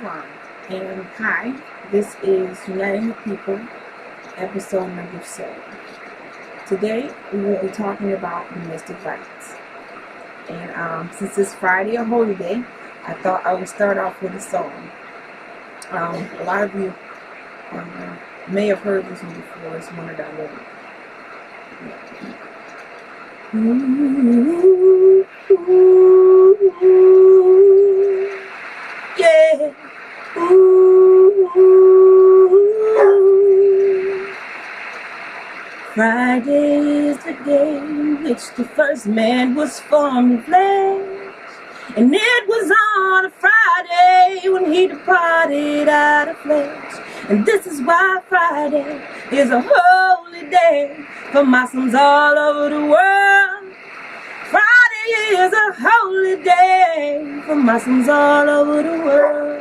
line. And hi, this is Uniting the People, episode number 7. Today we will be talking about domestic violence. And since it's Friday, a holy day, I thought I would start off with a song. A lot of you may have heard this one before. It's one that I wrote. Ooh, ooh, ooh, yeah. Ooh, Friday is the day in which the first man was formed in flesh, and it was on a Friday when he departed out of flesh. And this is why Friday is a holy day for Muslims all over the world. Friday is a holy day for Muslims all over the world.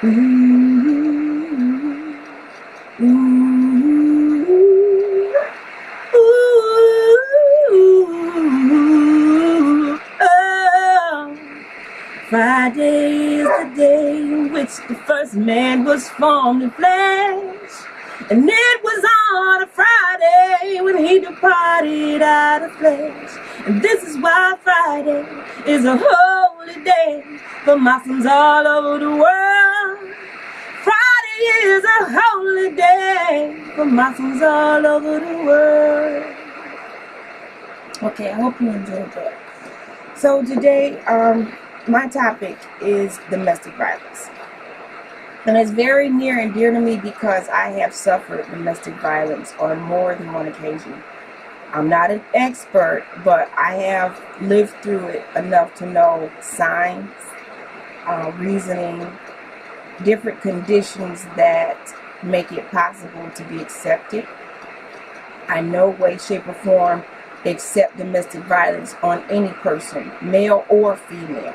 Ooh, ooh, ooh, oh. Friday is the day in which the first man was formed in flesh, and it was on a Friday when he departed out of flesh. And this is why Friday is a holy day for Muslims all over the world. Friday is a holy day for Muslims all over the world. Okay, I hope you enjoyed that. So today, my topic is domestic violence. And it's very near and dear to me because I have suffered domestic violence on more than one occasion. I'm not an expert, but I have lived through it enough to know signs, reasoning, different conditions that make it possible to be accepted. I no way, shape, or form accept domestic violence on any person, male or female.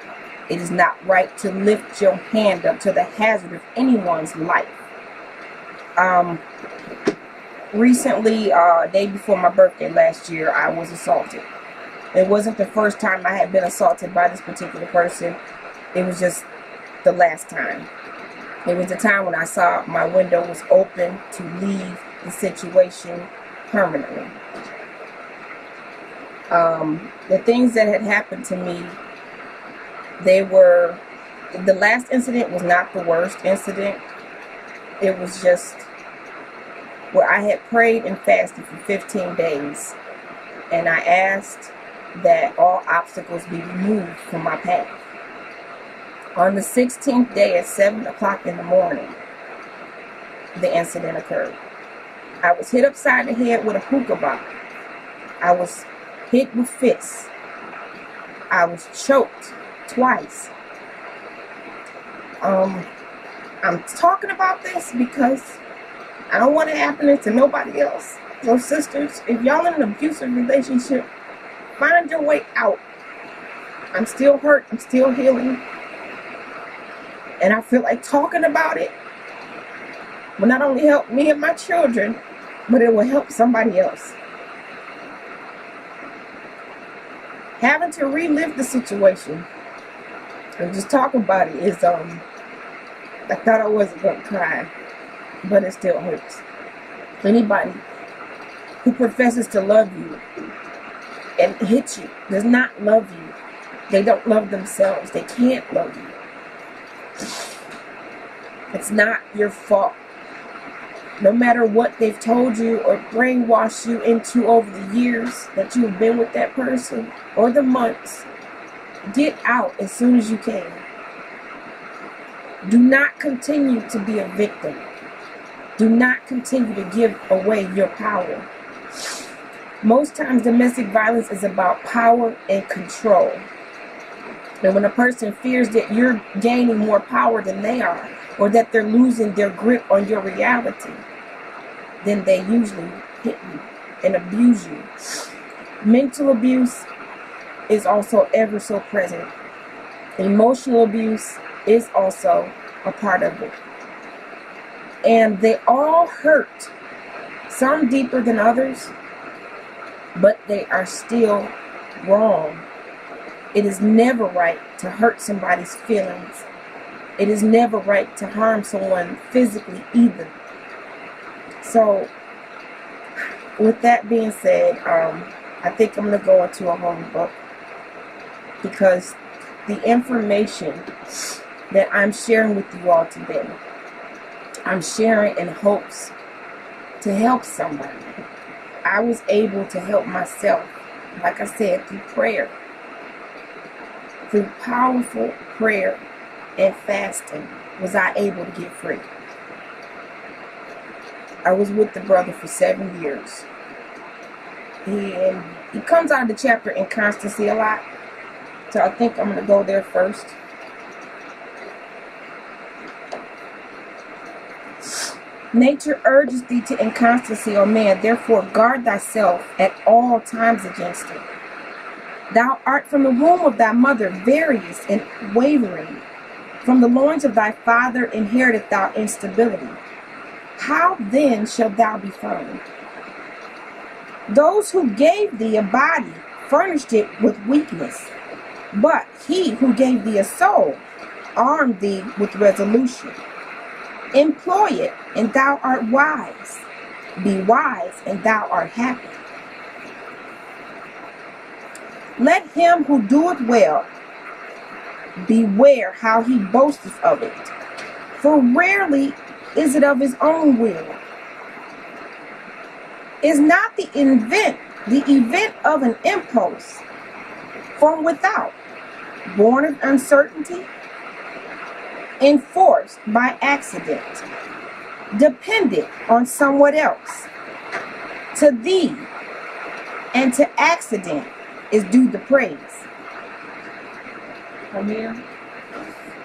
It is not right to lift your hand up to the hazard of anyone's life. Recently, day before my birthday last year, I was assaulted. It wasn't the first time I had been assaulted by this particular person. It was just the last time. It was the time when I saw my window was open to leave the situation permanently. The things that had happened to me, the last incident was not the worst incident. It was just where I had prayed and fasted for 15 days, and I asked that all obstacles be removed from my path. On the 16th day at 7 o'clock in the morning, the incident occurred. I was hit upside the head with a hookah box. I was hit with fists. I was choked twice. I'm talking about this because I don't want it happening to nobody else. So sisters, if y'all in an abusive relationship, find your way out. I'm still hurt. I'm still healing. And I feel like talking about it will not only help me and my children, but it will help somebody else. Having to relive the situation and just talk about it is, I thought I wasn't going to cry, but it still hurts. Anybody who professes to love you and hits you does not love you. They don't love themselves. They can't love you. It's not your fault. No matter what they've told you or brainwashed you into over the years that you've been with that person or the months, get out as soon as you can. Do not continue to be a victim. Do not continue to give away your power. Most times domestic violence is about power and control. And when a person fears that you're gaining more power than they are, or that they're losing their grip on your reality, then they usually hit you and abuse you. Mental abuse is also ever so present. Emotional abuse is also a part of it. And they all hurt, some deeper than others, but they are still wrong. It is never right to hurt somebody's feelings It is never right to harm someone physically either. So, with that being said, I think I'm going to go into a holy book, because the information that I'm sharing with you all today, I'm sharing in hopes to help somebody. I was able to help myself, like I said, through prayer. Through powerful prayer and fasting was I able to get free. I was with the brother for 7 years. He comes out of the chapter inconstancy a lot. So I think I'm going to go there first. Nature urges thee to inconstancy, O man, therefore guard thyself at all times against it. Thou art from the womb of thy mother various and wavering. From the loins of thy father inheriteth thou instability. How then shalt thou be firm? Those who gave thee a body furnished it with weakness, but he who gave thee a soul armed thee with resolution. Employ it, and thou art wise. Be wise, and thou art happy. Let him who doeth well beware how he boasteth of it, for rarely is it of his own will. Is not the event of an impulse from without, born of uncertainty, enforced by accident, dependent on somewhat else? To thee and to accident is due the praise. Come here.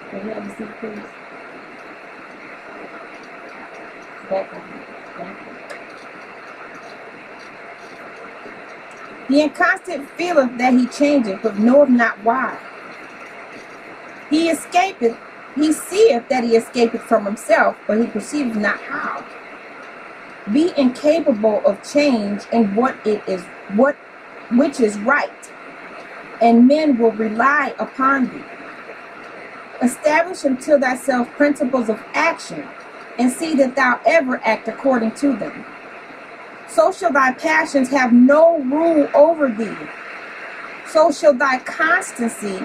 Can you have a seat, please? Back on. Thank you. The inconstant feeleth that he changeth, but knoweth not why. He seeth that he escapeth from himself, but he perceiveth not how. Be incapable of change in which is right, and men will rely upon thee. Establish unto thyself principles of action, and see that thou ever act according to them. So shall thy passions have no rule over thee. So shall thy constancy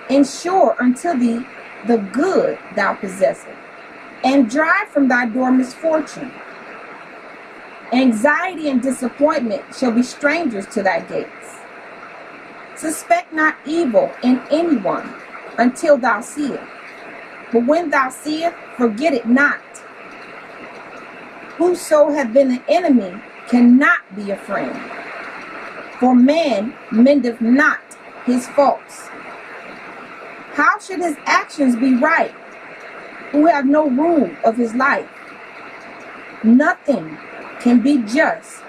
ensure unto thee the good thou possessest, and drive from thy door misfortune. Anxiety and disappointment shall be strangers to thy gates. Suspect not evil in anyone until thou see it. But when thou see it, forget it not. Whoso hath been an enemy cannot be a friend. For man mendeth not his faults. How should his actions be right, who have no rule of his life? Nothing can be just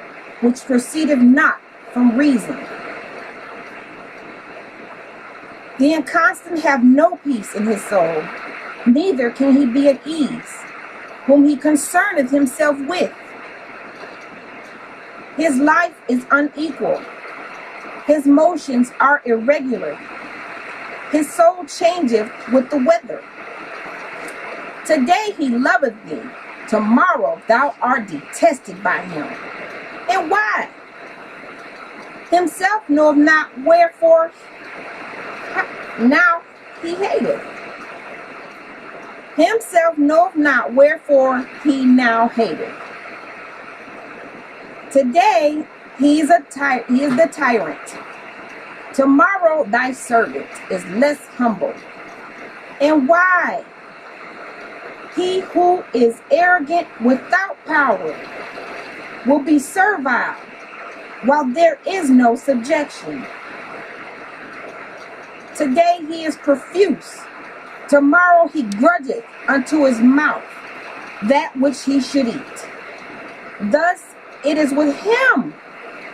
which proceedeth not from reason. The inconstant have no peace in his soul, neither can he be at ease, whom he concerneth himself with. His life is unequal. His motions are irregular. His soul changeth with the weather. Today he loveth thee. Tomorrow thou art detested by him. And why? Himself knoweth not wherefore now he hateth. Himself knoweth not wherefore he now hateth. Today he is the tyrant. Tomorrow thy servant is less humble. And why? He who is arrogant without power will be servile, while there is no subjection. Today he is profuse. Tomorrow he grudgeth unto his mouth that which he should eat. Thus it is with him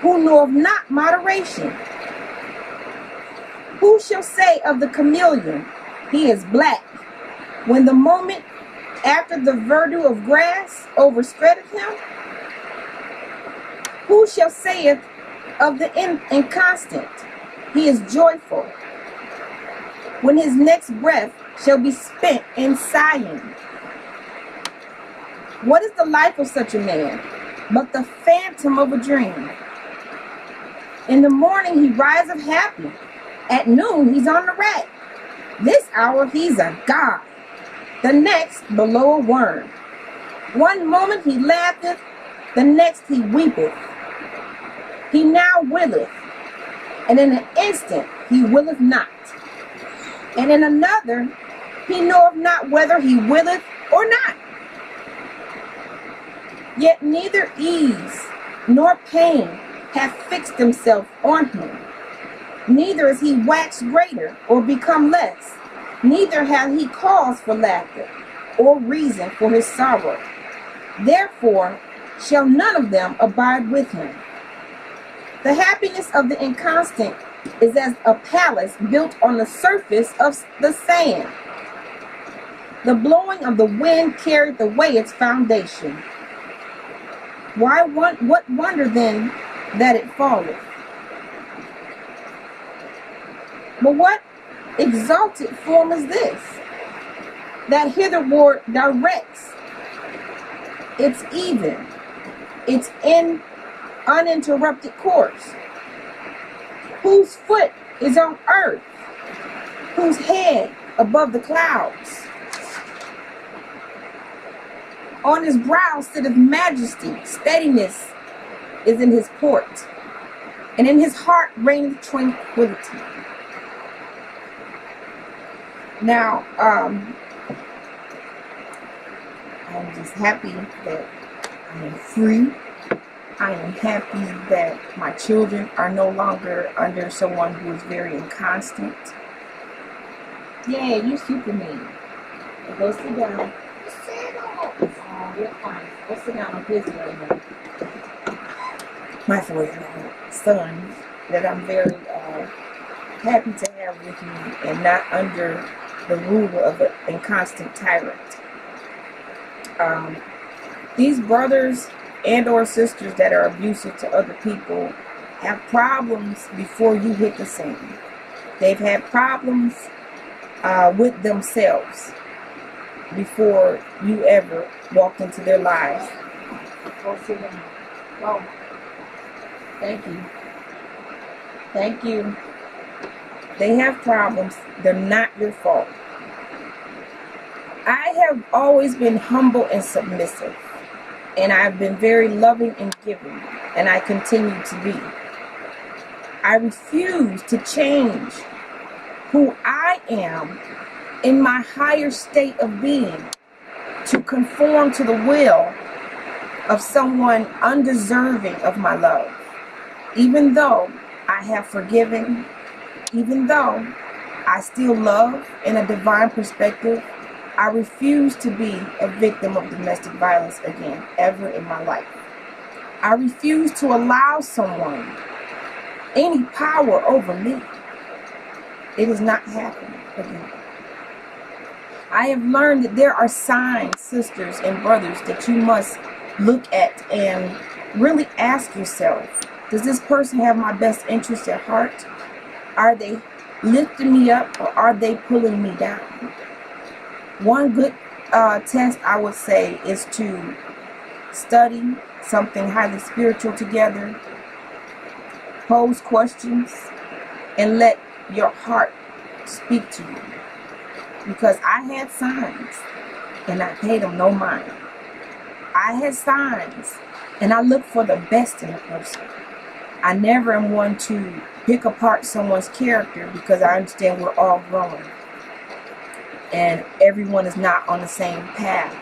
who knoweth not moderation. Who shall say of the chameleon, he is black, when the moment after the verdure of grass overspreadeth him? Who shall say of the inconstant, he is joyful, when his next breath shall be spent in sighing. What is the life of such a man but the phantom of a dream? In the morning he riseth happy, at noon he's on the rack. This hour he's a god, the next below a worm. One moment he laugheth, the next he weepeth. He now willeth, and in an instant he willeth not. And in another he knoweth not whether he willeth or not. Yet neither ease nor pain have fixed themselves on him. Neither is he waxed greater or become less. Neither hath he cause for laughter or reason for his sorrow. Therefore shall none of them abide with him. The happiness of the inconstant is as a palace built on the surface of the sand. The blowing of the wind carried away its foundation. What wonder then that it falleth? But what exalted form is this, that hitherward directs its uninterrupted course, whose foot is on earth, whose head above the clouds? On his brow sitteth majesty, steadiness is in his port, and in his heart reigneth tranquility. Now, I'm just happy that I am free. I am happy that my children are no longer under someone who is very inconstant. Yeah, you Superman. Go sit down. Oh, you're fine. Go sit down on his right now. My son that I'm very happy to have with me and not under the rule of an inconstant tyrant. These brothers and or sisters that are abusive to other people have problems before you hit the scene. They've had problems with themselves before you ever walked into their lives. Go sit down. Go. Thank you. Thank you. They have problems. They're not your fault. I have always been humble and submissive, and I've been very loving and giving, and I continue to be. I refuse to change who I am in my higher state of being to conform to the will of someone undeserving of my love. Even though I have forgiven, even though I still love in a divine perspective, I refuse to be a victim of domestic violence again, ever in my life. I refuse to allow someone any power over me. It is not happening again. I have learned that there are signs, sisters and brothers, that you must look at and really ask yourself, does this person have my best interest at heart? Are they lifting me up or are they pulling me down? One good test I would say is to study something highly spiritual together, pose questions, and let your heart speak to you. Because I had signs and I paid them no mind. I had signs and I look for the best in a person. I never am one to pick apart someone's character because I understand we're all growing. And everyone is not on the same path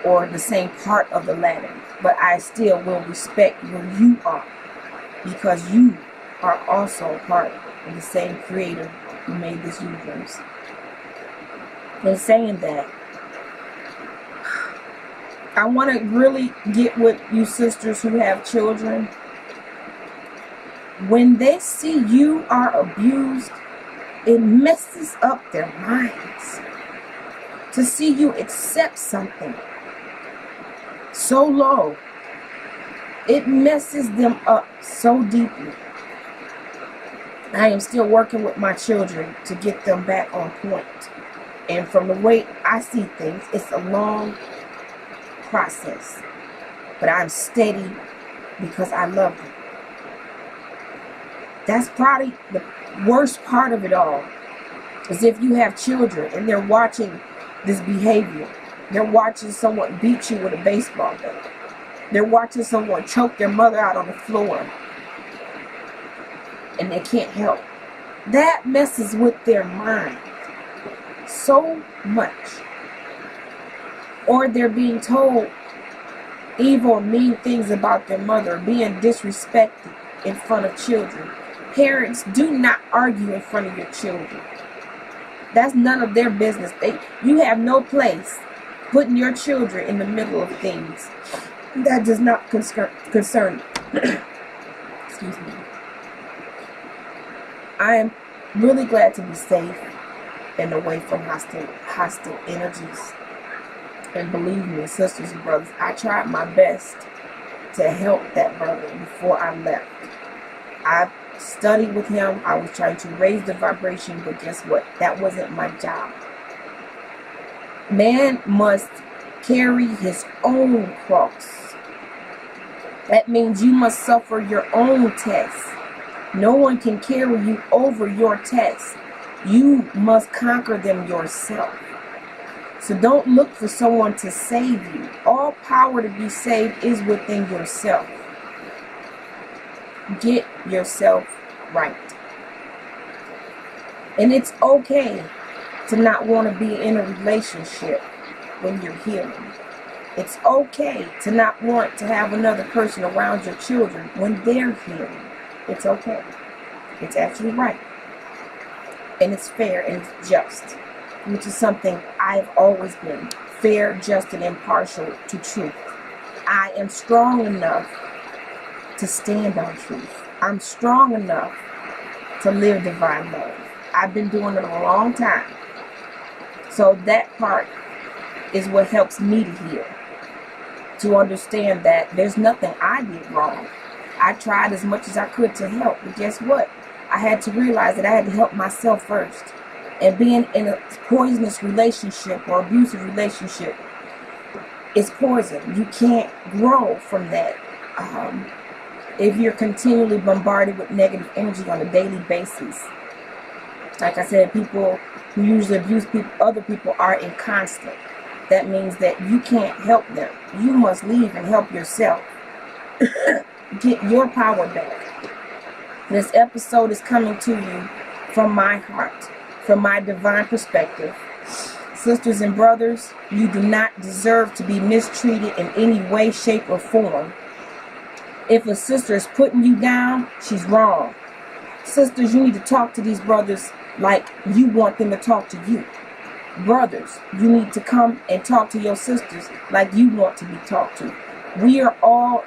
or the same part of the ladder. But I still will respect where you are because you are also a part of the same creator who made this universe. In saying that, I want to really get with you sisters who have children. When they see you are abused, it messes up their minds. To see you accept something so low, it messes them up so deeply. I am still working with my children to get them back on point. And from the way I see things, it's a long process. But I'm steady because I love you. That's probably the worst part of it all. Is if you have children and they're watching this behavior. They're watching someone beat you with a baseball bat. They're watching someone choke their mother out on the floor. And they can't help. That messes with their mind so much. Or they're being told evil or mean things about their mother, being disrespected in front of children. Parents, do not argue in front of your children. That's none of their business. You have no place putting your children in the middle of things. That does not concern you. Excuse me. I am really glad to be safe and away from hostile energies. And believe me, sisters and brothers, I tried my best to help that brother before I left. I studied with him. I was trying to raise the vibration, but guess what? That wasn't my job. Man must carry his own cross. That means you must suffer your own test. No one can carry you over your tests. You must conquer them yourself. So don't look for someone to save you. All power to be saved is within yourself. Get yourself right. And it's okay to not want to be in a relationship when you're healing. It's okay to not want to have another person around your children when they're healing. It's okay. It's actually right. And it's fair and it's just, which is something I've always been. Fair, just, and impartial to truth. I am strong enough to stand on truth. I'm strong enough to live divine love. I've been doing it a long time. So that part is what helps me to heal. To understand that there's nothing I did wrong. I tried as much as I could to help, but guess what? I had to realize that I had to help myself first. And being in a poisonous relationship or abusive relationship is poison. You can't grow from that. If you're continually bombarded with negative energy on a daily basis. Like I said, people who usually abuse other people are inconstant. That means that you can't help them. You must leave and help yourself. Get your power back. This episode is coming to you from my heart, from my divine perspective. Sisters and brothers, you do not deserve to be mistreated in any way, shape, or form. If a sister is putting you down, she's wrong. Sisters, you need to talk to these brothers like you want them to talk to you. Brothers, you need to come and talk to your sisters like you want to be talked to. We are all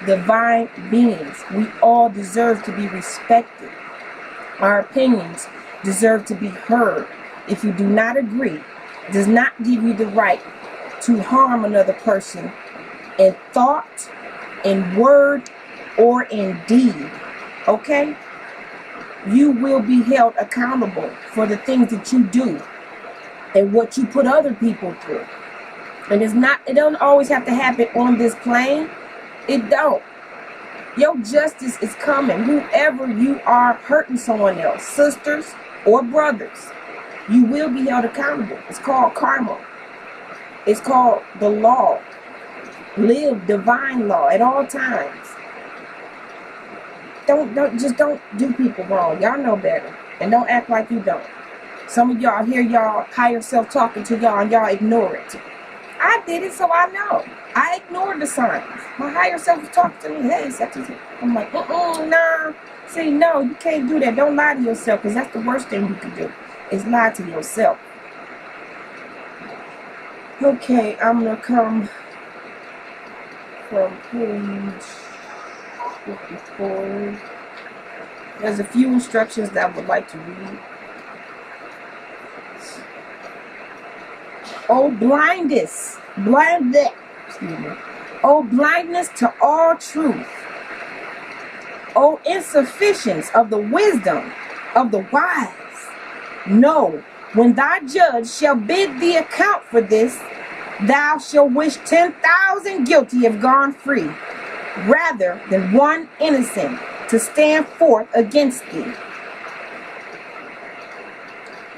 divine beings. We all deserve to be respected. Our opinions deserve to be heard. If you do not agree, it does not give you the right to harm another person in thought, in word, or in deed. Okay? You will be held accountable for the things that you do and what you put other people through. And it don't always have to happen on this plane. It don't. Your justice is coming. Whoever you are hurting someone else, sisters or brothers, you will be held accountable. It's called karma. It's called the law. Live divine law at all times. Don't do people wrong. Y'all know better. And don't act like you don't. Some of y'all hear y'all higher self talking to y'all and y'all ignore it. I did it, so I know. I ignored the signs. My higher self was talking to me. Hey, such as I'm like, nah. See, no, you can't do that. Don't lie to yourself, because that's the worst thing you can do, is lie to yourself. Okay, I'm going to come from page 54. There's a few instructions that I would like to read. Oh, blindness to all truth. Oh, insufficiency of the wisdom of the wise. No, When thy judge shall bid thee account for this, thou shalt wish 10,000 guilty have gone free, rather than one innocent to stand forth against thee.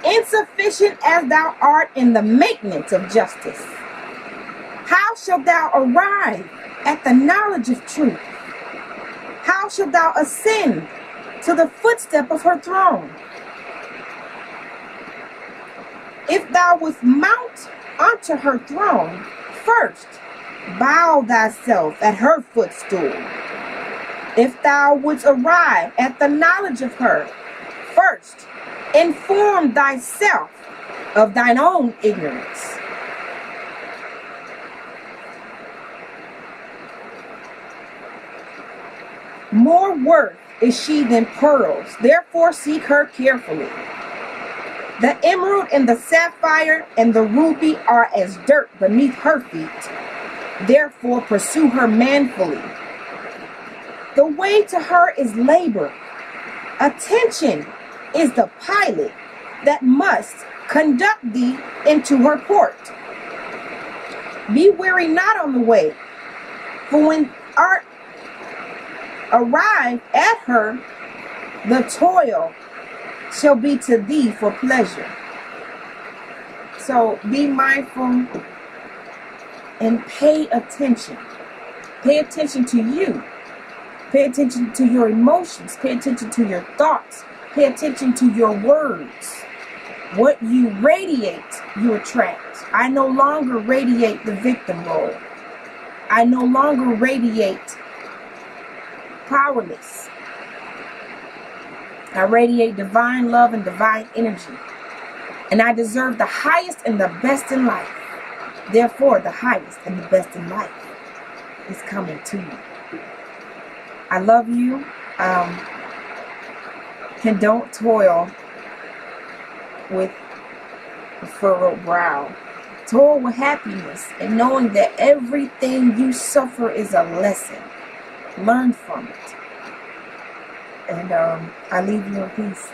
Insufficient as thou art in the maintenance of justice, how shalt thou arrive at the knowledge of truth? How shalt thou ascend to the footstep of her throne? If thou wouldst mount unto her throne, first bow thyself at her footstool. If thou wouldst arrive at the knowledge of her, first inform thyself of thine own ignorance. More worth is she than pearls, therefore seek her carefully. The emerald and the sapphire and the ruby are as dirt beneath her feet, therefore pursue her manfully. The way to her is labor. Attention is the pilot that must conduct thee into her port. Be weary not on the way, for when art arrived at her, the toil shall be to thee for pleasure. So be mindful and pay attention. Pay attention to you. Pay attention to your emotions. Pay attention to your thoughts. Pay attention to your words. What you radiate, you attract. I no longer radiate the victim role. I no longer radiate powerless. I radiate divine love and divine energy. And I deserve the highest and the best in life. Therefore, the highest and the best in life is coming to you. I love you. And don't toil with a furrowed brow. Toil with happiness and knowing that everything you suffer is a lesson. Learn from it. And I leave you in peace.